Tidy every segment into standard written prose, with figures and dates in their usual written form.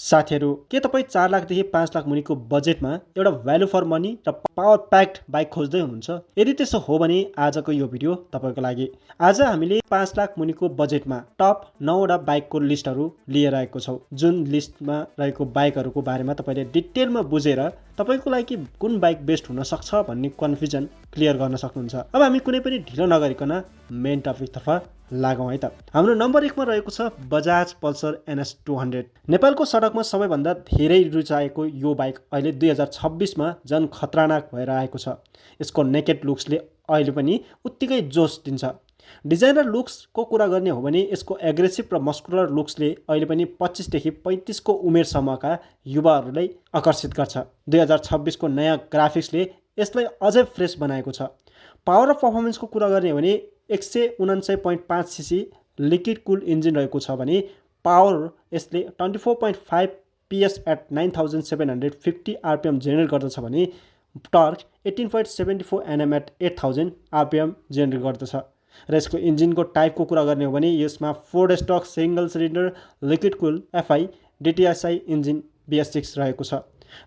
साथीहरू, के तपाईँ 4 लाखदेखि 5 लाख मुनिको बजेटमा एउटा भ्यालु फर मनी र पावर प्याक्ड बाइक खोज्दै हुनुहुन्छ? यदि त्यसो हो भने आजको यो भिडियो तपाईँको लागि। आज हामीले 5 लाख मुनिको बजेटमा टप 9 वटा बाइकको लिस्टहरू लिएर आएको छौँ, जुन लिस्टमा रहेको बाइकहरूको बारेमा तपाईँले डिटेलमा बुझेर तपाईँको लागि कुन बाइक बेस्ट हुन सक्छ भन्ने कन्फ्युजन क्लियर गर्न सक्नुहुन्छ। अब हामी कुनै पनि ढिलो नगरिकन मेन टपिकतर्फ लागौँ है त। हाम्रो नम्बर 1 मा रहेको छ बजाज पल्सर NS 200। नेपालको सडकमा सबैभन्दा धेरै रुचाएको यो बाइक अहिले 2026 मा झन् खतरनाक भएर आएको छ। यसको नेकेड लुक्सले अहिले पनि उत्तिकै जोस दिन्छ। डिजाइन र लुक्सको कुरा गर्ने हो भने यसको एग्रेसिभ र मस्कुलर लुक्सले अहिले पनि 25 देखि 35 को उमेरसम्मका युवाहरूलाई आकर्षित गर्छ। 2026 को नयाँ ग्राफिक्सले यसलाई अझै फ्रेस बनाएको छ। पावर र पर्फर्मेन्सको कुरा गर्ने हो भने 149.5 सीसी लिक्विड कुल इन्जिन रहेको छ भने पावर यसले 24.5 PS एट 9750 RPM जेनेरेट गर्दछ भने torque 18.74 Nm at 8000 RPM generate गर्दछ। र यसको इन्जिनको टाइपको कुरा गर्ने हो भने यसमा 4 स्टक सिंगल सिलिन्डर लिक्विड कुल FI DTSI इन्जिन BS6 रहेको छ।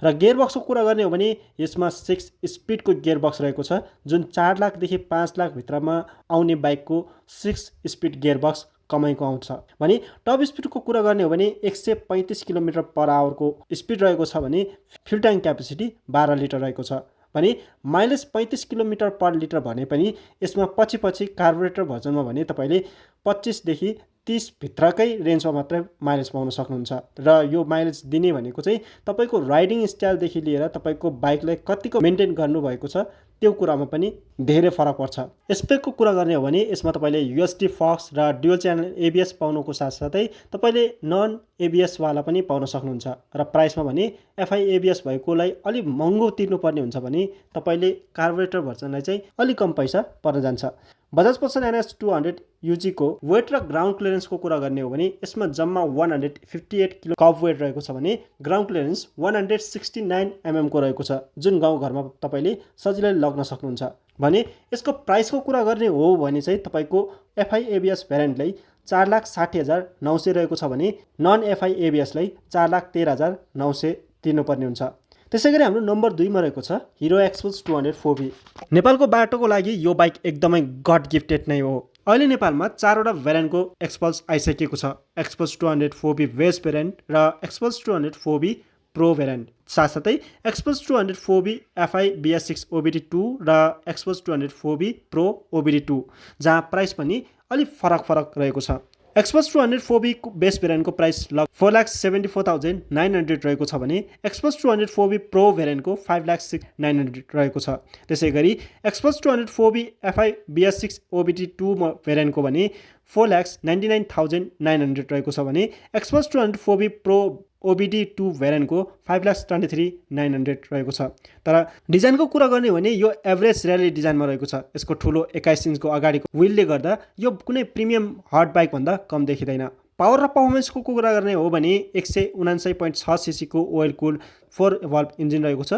र गियरबक्सको कुरा गर्ने हो भने यसमा 6 स्पिडको गियरबक्स रहेको छ, जुन 4 लाखदेखि 5 लाख भित्रमा आउने बाइकको 6 स्पिड गियरबक्स कमाइको आउँछ भने टप स्पिडको कुरा गर्ने हो भने 135 किलोमिटर पर आवरको स्पिड रहेको छ भने फ्युल ट्याङ्क क्यापेसिटी 12 लिटर रहेको छ भने माइलेज 35 किलोमिटर पर लिटर भने पनि यसमा पछि कार्बोरेटर भर्जनमा भने तपाईँले 25 देखि 30 भित्रकै रेन्जमा मात्रै माइलेज पाउन सक्नुहुन्छ। र यो माइलेज दिने भनेको चाहिँ तपाईँको राइडिङ स्टाइलदेखि लिएर तपाईँको बाइकलाई कतिको मेन्टेन गर्नुभएको छ त्यो कुरामा पनि धेरै फरक पर्छ। स्पेकको कुरा गर्ने हो भने यसमा तपाईँले USD फक्स र ड्युअल च्यानल ABS पाउनुको साथसाथै तपाईँले नन ABS वाला पनि पाउन सक्नुहुन्छ। र प्राइसमा भने FI ABS भएकोलाई अलिक महँगो तिर्नुपर्ने हुन्छ भने तपाईँले कार्बोरेटर भर्जनलाई चाहिँ अलिक कम पैसा पर्न जान्छ। बजाज पल्सर NS 200 UG को वेट र ग्राउन्ड क्लियरेन्सको कुरा गर्ने हो भने यसमा जम्मा 158 किलो कप वेट रहेको छ भने ग्राउन्ड क्लियरेन्स 169 mm को रहेको छ, जुन गाउँघरमा तपाईँले सजिलै लग्न सक्नुहुन्छ। भने यसको प्राइसको कुरा गर्ने हो भने चाहिँ तपाईँको FI ABS भ्यारिएन्टलाई 4,60,900 रहेको छ भने नन FI ABS लाई 4,13,900 तिर्नुपर्ने हुन्छ। त्यसै गरी हाम्रो नम्बर 2 मा रहेको छ हिरो एक्सपल्स 200 4V। नेपालको बाटोको लागि यो बाइक एकदमै गड गिफ्टेड नै हो। अहिले नेपालमा 4 वटा भ्यारिएन्टको एक्सपल्स आइसकेको छ। एक्सपल्स 200 4V बेस भ्यारिएन्ट र एक्सपल्स 200 4V प्रो भ्यारिएन्ट, साथसाथै XPulse 200 4V FI BS6 OBD2 र एक्सपल्स 200 4V प्रो OBD2, जहाँ प्राइस पनि अलिक फरक रहेको छ। एक्सपल्स 200 4V बेस भ्यारिएन्टको प्राइस 4,74,900 रहेको छ भने एक्सपल्स 200 4V प्रो भ्यारिएन्टको 5,06,900 रहेको छ। त्यसै गरी XPulse 200 4V FI BS6 OBD2 भ्यारिएन्टको भने 4,99,900 रहेको छ भने एक्सपल्स 200 4V प्रो OBD2 भ्यारिएन्टको 5,23,900 रहेको छ। तर डिजाइनको कुरा गर्ने हो भने यो एभरेज र्याली डिजाइनमा रहेको छ। यसको ठुलो 21 इन्चको अगाडिको व्हिलले गर्दा यो कुनै प्रिमियम हट बाइक भन्दा कम देखिँदैन। पावर र पर्फर्मेन्सको कुरा गर्ने हो भने 179.6 सीसी को ओइल कुल 4 valve इन्जिन रहेको छ।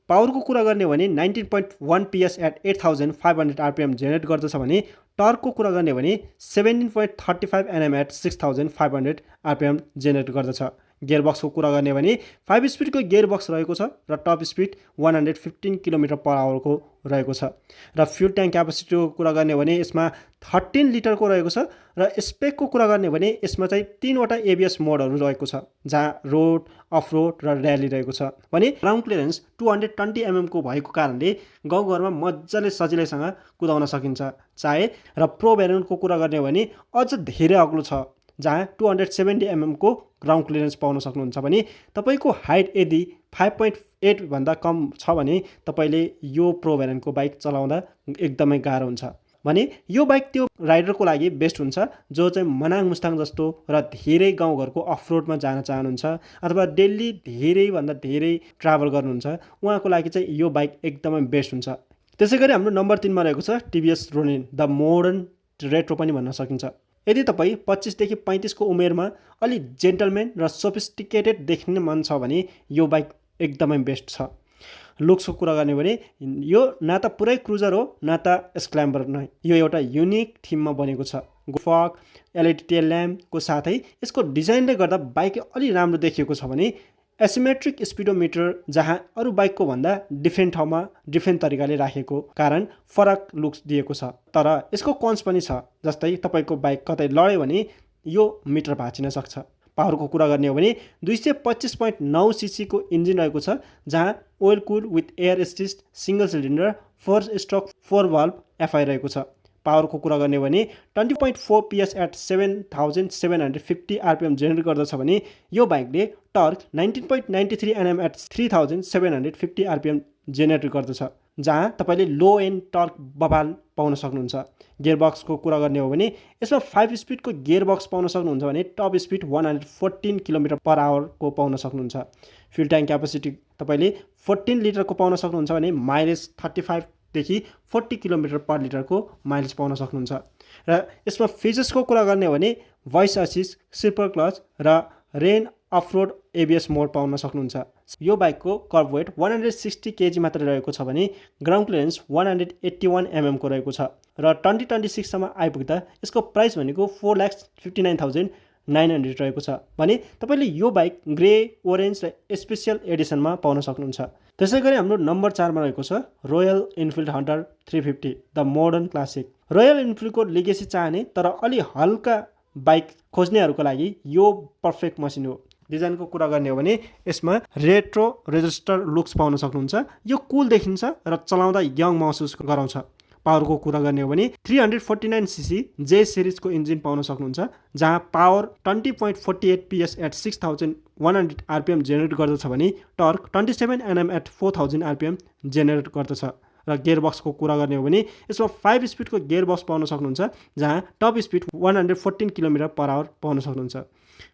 पावरको कुरा गर्ने हो भने 19.1 PS एट 8500 RPM जेनेरेट गर्दछ भने टर्कको कुरा गर्ने हो भने 17.35 Nm एट 6500 RPM जेनेरेट गर्दछ। गियरबक्सको कुरा गर्ने हो भने 5 स्पिडको गियरबक्स रहेको छ र टप स्पिड 115 किलोमिटर पर आवरको रहेको छ। र फ्युल ट्याङ्क क्यापेसिटीको कुरा गर्ने हो भने यसमा 13 लिटरको रहेको छ। र स्पेकको कुरा गर्ने हो भने यसमा चाहिँ 3 वटा ABS मोडहरू रहेको छ, जहाँ रोड, अफ रोड र र्याली रहेको छ भने ग्राउन्ड क्लियरेन्स 220 mm को भएको कारणले गाउँघरमा मजाले सजिलैसँग कुदाउन सकिन्छ चाहे। र प्रो भ्यारिएन्टको कुरा गर्ने हो भने अझ धेरै अग्लो छ, जहाँ 270 mm को ग्राउन्ड क्लियरेन्स पाउन सक्नुहुन्छ भने तपाईँको हाइट यदि 5.8 भन्दा कम छ भने तपाईँले यो प्रो भ्यारिएन्टको बाइक चलाउँदा एकदमै गाह्रो हुन्छ। भने यो बाइक त्यो राइडरको लागि बेस्ट हुन्छ जो चाहिँ मनाङ मुस्ताङ जस्तो र धेरै गाउँघरको अफरोडमा जान चाहनुहुन्छ अथवा डेली धेरैभन्दा धेरै ट्राभल गर्नुहुन्छ, उहाँको लागि चाहिँ यो बाइक एकदमै बेस्ट हुन्छ। त्यसै गरी हाम्रो नम्बर 3 मा रहेको छ TVS Ronin the modern retro पनि भन्न सकिन्छ। यदि तपाईँ 25 देखि 35 को उमेरमा अलि जेन्टलमेन र सोफिस्टिकेटेड देख्ने मन छ भने यो बाइक एकदमै बेस्ट छ। लुक्सको कुरा गर्ने भने यो न त पुरै क्रुजर हो न त स्क्ल्याम्बर नै, यो एउटा युनिक थिममा बनेको छ। फक एलइडी टेल ल्याम्पको साथै यसको डिजाइनले गर्दा बाइक अलि राम्रो देखिएको छ भने एसिमेट्रिक स्पिडोमिटर जहाँ अरू बाइकको भन्दा डिफ्रेन्ट ठाउँमा डिफ्रेन्ट तरिकाले राखेको कारण फरक लुक्स दिएको छ। तर यसको कन्स पनि छ, जस्तै तपाईँको बाइक कतै लड्यो भने यो मिटर भाँचिन सक्छ। पावरको कुरा गर्ने हो भने 225.9 सीसीको इन्जिन रहेको छ, जहाँ oil cool with air assist single cylinder 4 stroke 4 valve FI रहेको छ। पावरको कुरा गर्ने हो भने 20.4 PS एट 7750 आरपिएम जेनेरेट गर्दछ भने यो बाइकले torque 19.93 Nm at 3750 RPM generate गर्दछ, जहाँ तपाईँले लो एन्ड टर्क बबाल पाउन सक्नुहुन्छ। गियरबक्सको कुरा गर्ने हो भने यसमा 5 स्पिडको गियरबक्स पाउन सक्नुहुन्छ भने टप स्पिड 114 km/h को पाउन सक्नुहुन्छ। फ्युल ट्याङ्क क्यापेसिटी तपाईँले 14 लिटरको पाउन सक्नुहुन्छ भने माइलेज 35 देखि 40 km/L को माइलेज पाउन सक्नुहुन्छ। र यसमा फिचर्सको कुरा गर्ने हो भने भोइस असिस्ट, स्लिपर क्लच र रेन अफरोड एबिएस मोड पाउन सक्नुहुन्छ। यो बाइकको कर्ब वेट 160 kg मात्र रहेको छ भने ग्राउन्ड क्लियरेन्स 181 mm को रहेको छ र 2026 सम्म आइपुग्दा यसको प्राइस भनेको 4,59,900 रहेको छ भने तपाईँले यो बाइक ग्रे, ओरेन्ज र स्पेसियल एडिसनमा पाउन सक्नुहुन्छ। त्यसै गरी हाम्रो नम्बर 4 मा रहेको छ Royal Enfield Hunter 350 the modern classic. Royal इनफिल्डको लिगेसी चाहने तर अलि हल्का बाइक खोज्नेहरूको लागि यो पर्फेक्ट मसिन हो। डिजाइनको कुरा गर्ने हो भने यसमा रेट्रो रेजिस्टर लुक्स पाउन सक्नुहुन्छ। यो कुल देखिन्छ र चलाउँदा यङ महसुस गराउँछ। पावरको कुरा गर्ने हो भने 349 सीसी जे सिरिजको इन्जिन पाउन सक्नुहुन्छ, जहाँ power 20.48 PS at 6100 RPM generate गर्दछ भने torque 27 Nm at 4000 RPM generate गर्दछ। र गियरबक्सको कुरा गर्ने हो भने यसमा 5 स्पिडको गियरबक्स पाउन सक्नुहुन्छ, जहाँ टप स्पिड 114 km/h पाउन सक्नुहुन्छ।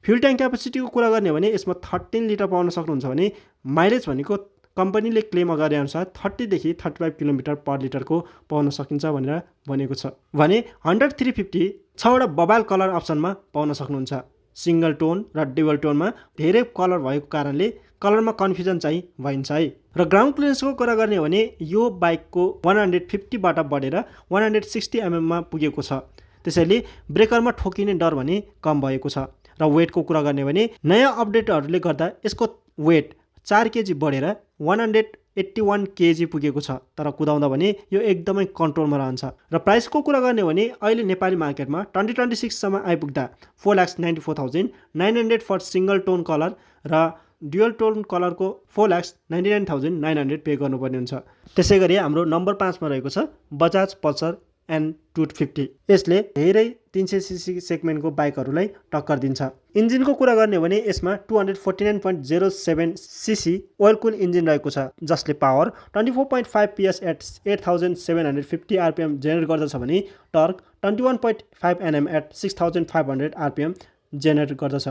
फ्युल ट्याङ्क क्यापेसिटीको कुरा गर्ने हो भने यसमा 13 लिटर पाउन सक्नुहुन्छ भने माइलेज भनेको कम्पनीले क्लेम गरे अनुसार 30 देखि 35 km/L को पाउन सकिन्छ भनेर भनेको छ। भने हन्टर 350 6वटा बबाल कलर अप्सनमा पाउन सक्नुहुन्छ। सिङ्गल टोन र डुअल टोनमा धेरै कलर भएको कारणले कलरमा कन्फ्युजन चाहिँ भइन्छ है। र ग्राउन्ड क्लियरेन्सको कुरा गर्ने हो भने यो बाइकको 150 बाट बढेर 160 mm मा पुगेको छ, त्यसैले ब्रेकरमा ठोकिने डर भने कम भएको छ। र वेटको कुरा गर्ने हो भने नयाँ अपडेटहरूले गर्दा यसको वेट 4 kg बढेर 181 kg पुगेको छ, तर कुदाउँदा भने यो एकदमै कन्ट्रोलमा रहन्छ। र प्राइसको कुरा गर्ने हो भने अहिले नेपाली मार्केटमा 2026 सम्म आइपुग्दा 4,94,900 फर सिङ्गल टोन कलर र डुअल टोन कलरको 4,99,900 पे गर्नुपर्ने हुन्छ। त्यसै गरी हाम्रो नम्बर 5 मा रहेको छ बजाज पल्सर N250। यसले धेरै 300 सीसी सेगमेन्टको बाइकहरूलाई टक्कर दिन्छ। इन्जिनको कुरा गर्ने हो भने यसमा 249.07 सीसी ओइल कुल इन्जिन रहेको छ, जसले power 24.5 PS at 8750 RPM generate गर्दछ भने torque 21.5 Nm at 6500 RPM generate गर्दछ।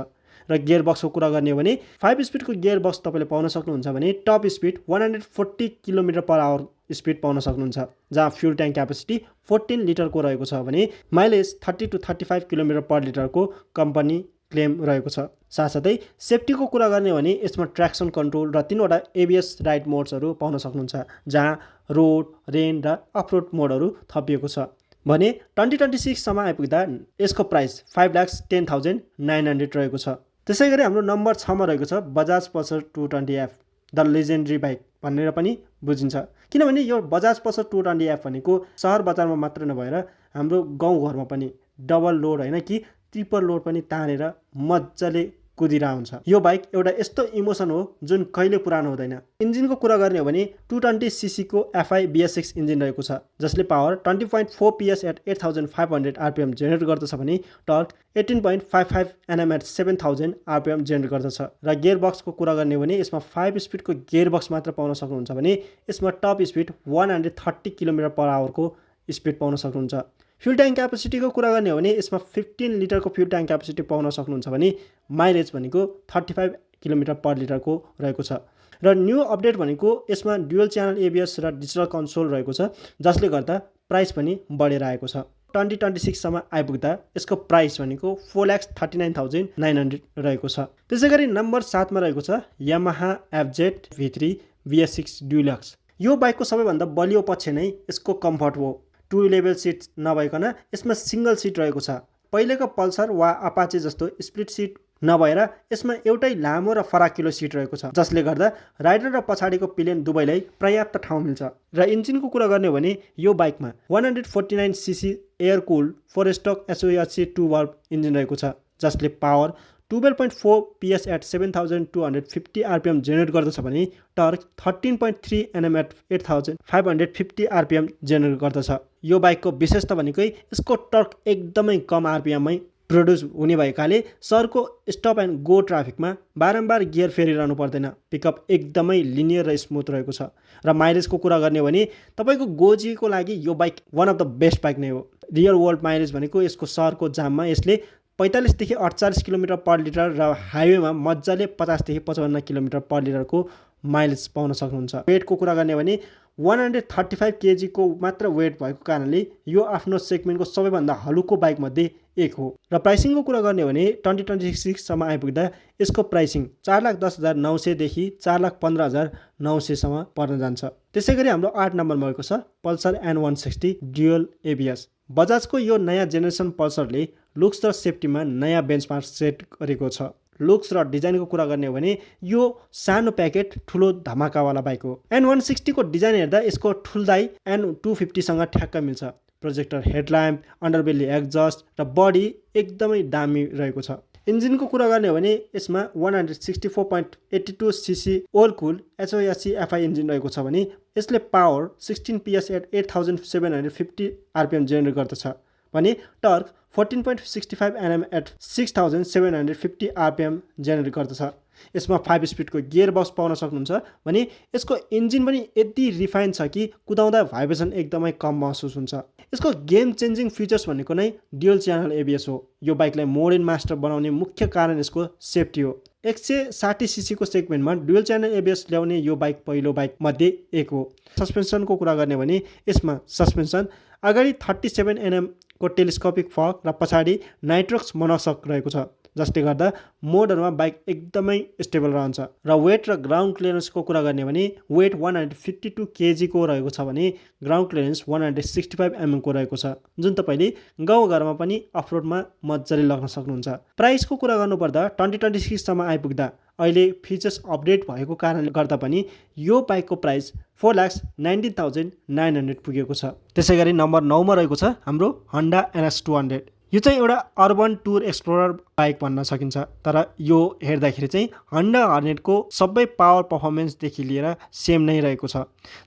र गियरबक्सको कुरा गर्ने हो भने 5 स्पिडको गियरबक्स तपाईँले पाउन सक्नुहुन्छ भने टप स्पिड 140 km/h स्पिड पाउन सक्नुहुन्छ, जहाँ फ्युल ट्याङ्क क्यापेसिटी 14 लिटरको रहेको छ भने माइलेज 30 to 35 km/L को कम्पनी क्लेम रहेको छ। साथसाथै सेफ्टीको कुरा गर्ने हो भने यसमा ट्र्याक्सन कन्ट्रोल र 3वटा एबिएस राइड मोड्सहरू पाउन सक्नुहुन्छ, जहाँ रोड, रेन र अफरोड मोडहरू थपिएको छ। भने 2026 सम्म आइपुग्दा यसको प्राइस 5,10,900 रहेको छ। त्यसै गरी हाम्रो नम्बर 6 मा रहेको छ Bajaj Pulsar 220F the legendary bike भनेर पनि बुझिन्छ, किनभने यो बजाज पल्सर 220F भनेको सहर बजारमा मात्र नभएर हाम्रो गाउँघरमा पनि डबल लोड होइन कि ट्रिपल लोड पनि तानेर मजाले कुदिरा हुन्छ। यो बाइक एउटा यस्तो इमोसन हो जुन कहिले पुरानो हुँदैन। इन्जिनको कुरा गर्ने हो भने 220 सीसी को FI BS6 इन्जिन रहेको छ, जसले power 20.4 PS at 8500 RPM generate गर्दछ भने torque 18.55 Nm at 7000 RPM generate गर्दछ। र गियरबक्सको कुरा गर्ने हो भने यसमा 5 स्पिडको गियरबक्स मात्र पाउन सक्नुहुन्छ भने यसमा टप स्पिड 130 km/h को स्पिड पाउन सक्नुहुन्छ। फ्युल ट्याङ्क क्यापेसिटीको कुरा गर्ने हो भने यसमा 15 लिटरको फ्युल ट्याङ्क क्यापेसिटी पाउन सक्नुहुन्छ भने माइलेज भनेको 35 km/L को रहेको छ। र न्यू अपडेट भनेको यसमा डुअल च्यानल एबिएस र डिजिटल कन्सोल रहेको छ, जसले गर्दा प्राइस पनि बढेर आएको छ। 2026 सम्म आइपुग्दा यसको प्राइस भनेको 4,39,900 रहेको छ। त्यसै गरी नम्बर 7 मा रहेको छ Yamaha FZ V3 VS6 deluxe. यो बाइकको सबैभन्दा बलियो पक्ष नै यसको कम्फर्ट हो। 2 लेभल सिट नभइकन यसमा सिंगल सिट रहेको छ। पहिलेको पल्सर वा अपाचे जस्तो स्प्लिट सिट नभएर यसमा एउटै लामो र फराकिलो सिट रहेको छ, जसले गर्दा राइडर र पछाडिको पिलियन दुवैलाई पर्याप्त ठाउँ मिल्छ। र इन्जिनको कुरा गर्ने हो भने यो बाइकमा 149cc air cooled 4 stroke SOHC 2 valve engine रहेको छ, जसले power 12.4 PS at 7250 RPM generate गर्दछ भने torque 13.3 Nm at 8550 RPM generate गर्दछ। यो बाइकको विशेषता भनेकै यसको टर्क एकदमै कम RPM मै प्रोड्युस हुने भएकाले सरको स्टप एन्ड गो ट्राफिकमा बारम्बार गियर फेरिरहनु पर्दैन। पिकअप एकदमै लिनियर र स्मुथ रहेको छ। र माइलेजको कुरा गर्ने हो भने तपाईँको गोजीको लागि यो bike one of the best bike नै हो। रियल वर्ल्ड माइलेज भनेको यसको सरको जाममा यसले 45 देखि 48 किलोमिटर पर लिटर र हाइवेमा मजाले 50 देखि 55 किलोमिटर पर लिटरको माइलेज पाउन सक्नुहुन्छ। वेटको कुरा गर्ने भने 135 kg को मात्र वेट भएको कारणले यो आफ्नो सेगमेन्टको सबैभन्दा हलुको बाइक मध्ये एक हो। र प्राइसिङको कुरा गर्ने हो भने 2026 सम्म आइपुग्दा यसको प्राइसिङ 4,10,900 देखि 4,15,900 सम्म पर्न जान्छ। त्यसै गरी हाम्रो 8 नम्बरमा भएको छ पल्सर N160 ड्युअल ABS। बजाजको यो नयाँ जेनेरेसन पल्सरले लुक्स र सेफ्टीमा नयाँ बेन्चमार्क सेट गरेको छ। लुक्स र डिजाइनको कुरा गर्ने हो भने यो सानो प्याकेट ठुलो धमाकावाला बाइक हो। N160 को डिजाइन हेर्दा यसको ठुल्दाई N250 सँग ठ्याक्क मिल्छ। प्रोजेक्टर हेडल्याम्प, अन्डरबेली एक्जस्ट र बडी एकदमै दामी रहेको छ। इन्जिनको कुरा गर्ने हो भने यसमा 164.82cc ओल कुल SOHC FI इन्जिन रहेको छ भने यसले power 16 PS at 8750 RPM generate गर्दछ भने torque 14.65 Nm at 6750 RPM generate गर्दछ। यसमा 5 स्पिडको गियर बक्स पाउन सक्नुहुन्छ भने यसको इन्जिन पनि यति रिफाइन छ कि कुदाउँदा भाइब्रेसन एकदमै कम महसुस हुन्छ। यसको गेम चेन्जिङ फिचर्स भनेको नै ड्युअल च्यानल ABS हो। यो बाइकलाई मोडर्न मास्टर बनाउने मुख्य कारण यसको सेफ्टी हो। 160cc को सेगमेन्टमा ड्युअल च्यानल ABS ल्याउने यो बाइक पहिलो बाइक मध्ये एक हो। सस्पेन्सनको कुरा गर्ने भने यसमा सस्पेन्सन अगाडि 37 Nm को टेलिस्कोपिक फक र पछाडि नाइट्रोक्स मोनोसक रहेको छ, जसले गर्दा मोडहरूमा बाइक एकदमै स्टेबल रहन्छ। र वेट र ग्राउन्ड क्लियरेन्सको कुरा गर्ने भने वेट 152 kg को रहेको छ भने ग्राउन्ड क्लियरेन्स 165 mm को रहेको छ, जुन तपाईँले गाउँघरमा पनि अफरोडमा मजाले लग्न सक्नुहुन्छ। प्राइसको कुरा गर्नुपर्दा 2026 सम्म आइपुग्दा अहिले फिचर्स अपडेट भएको कारणले गर्दा पनि यो बाइकको प्राइस 4,19,900 पुगेको छ। त्यसै गरी नम्बर 9 मा रहेको छ हाम्रो Honda NS200। यो चाहिँ एउटा अर्बन टुर एक्सप्लोरर बाइक भन्न सकिन्छ। तर यो हेर्दाखेरि चाहिँ Honda Hornet-को सबै पावर पर्फर्मेन्सदेखि लिएर सेम नै रहेको छ,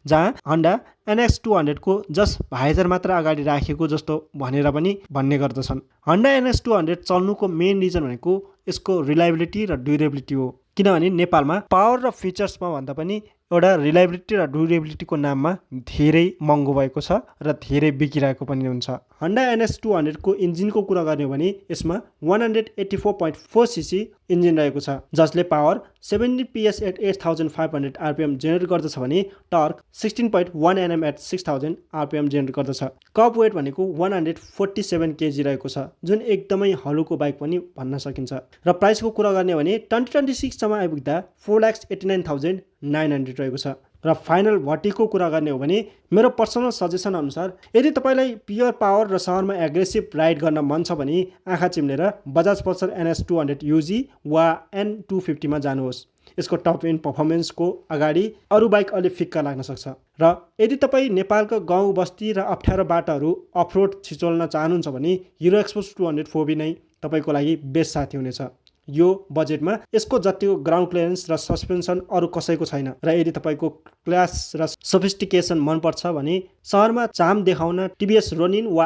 जहाँ Honda NS200 को जस्ट भाइजर मात्र अगाडि राखेको जस्तो भनेर पनि भन्ने गर्दछन्। Honda NS200 चल्नुको मेन रिजन भनेको यसको रिलायबिलिटी र ड्युरेबिलिटी हो। किनभने नेपालमा पावर र फिचर्समा भन्दा पनि एउटा रिलायबिलिटी र ड्युरेबिलिटीको नाममा धेरै महँगो भएको छ र धेरै बिकिरहेको पनि हुन्छ। Honda NS200 को इन्जिनको कुरा गर्ने हो भने यसमा 184.4cc इन्जिन रहेको छ, जसले power 70 PS at 8500 RPM generate गर्दछ भने torque 16.1 Nm at 6000 RPM generate गर्दछ। कप वेट भनेको 147 kg रहेको छ, जुन एकदमै हलुको बाइक पनि भन्न सकिन्छ। र प्राइसको कुरा गर्ने हो भने 2026 सम्म आइपुग्दा 4,89,900 रहेको छ। र फाइनल भट्टीको कुरा गर्ने हो भने मेरो पर्सनल सजेसन अनुसार यदि तपाईँलाई प्योर पावर र सहरमा एग्रेसिभ राइड गर्न मन छ भने आँखा चिम्लेर बजाज पल्सर NS200 UG वा N250 मा जानुहोस्। यसको टप एन्ड पर्फर्मेन्सको अगाडि अरू बाइक अलि फिक्का लाग्न सक्छ। र यदि तपाईँ नेपालको गाउँ बस्ती र अप्ठ्यारो बाटाहरू अफरोड छिचोल्न चाहनुहुन्छ भने हिरो एक्सपोज 200 4B नै तपाईँको लागि बेस्ट साथी हुनेछ। यो बजेटमा यसको जतिको ग्राउन्ड क्लियरेन्स र सस्पेन्सन अरू कसैको छैन। र यदि तपाईँको क्लास र सोफिस्टिकेसन मनपर्छ भने सहरमा चाम देखाउन TVS रोनिन वा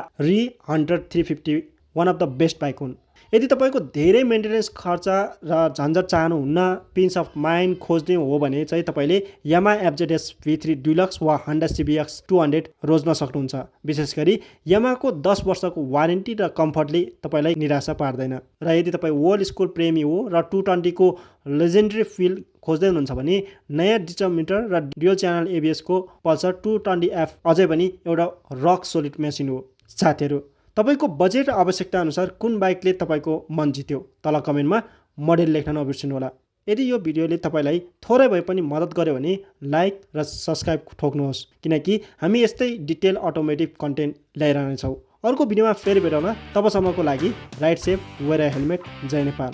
Hunter 350 one of the best bike हुन्। यदि तपाईँको धेरै मेन्टेनेन्स खर्च र झन्झट चाहनुहुन्न, पिस अफ माइन्ड खोज्ने हो भने चाहिँ तपाईँले Yamaha FZS V3 डिलक्स वा Honda CBX 200 रोज्न सक्नुहुन्छ। विशेष गरी Yamaha को 10 वर्षको वारेन्टी र कम्फर्टले तपाईँलाई निराशा पार्दैन। र यदि तपाईँ ओल्ड स्कुल प्रेमी हो र 220 को लेजेन्डरी फिल खोज्दै हुनुहुन्छ भने नयाँ डिटरमिटर र ड्युअल च्यानल ABS को पल्सर 220F अझै पनि एउटा रक सोलिड मेसिन हो। साथीहरू, तपाईँको बजेट र आवश्यकता अनुसार कुन बाइकले तपाईँको मन जित्यो तल कमेन्टमा मोडेल लेख्न नबिर्सिनुहोला। यदि यो भिडियोले तपाईँलाई थोरै भए पनि मद्दत गर्यो भने लाइक र सब्सक्राइब ठोक्नुहोस्, किनकि हामी यस्तै डिटेल अटोमेटिभ कन्टेन्ट ल्याइरहनेछौँ। अर्को भिडियोमा फेरि भेटौँला। तबसम्मको लागि ride safe, wear a helmet. जय नेपाल।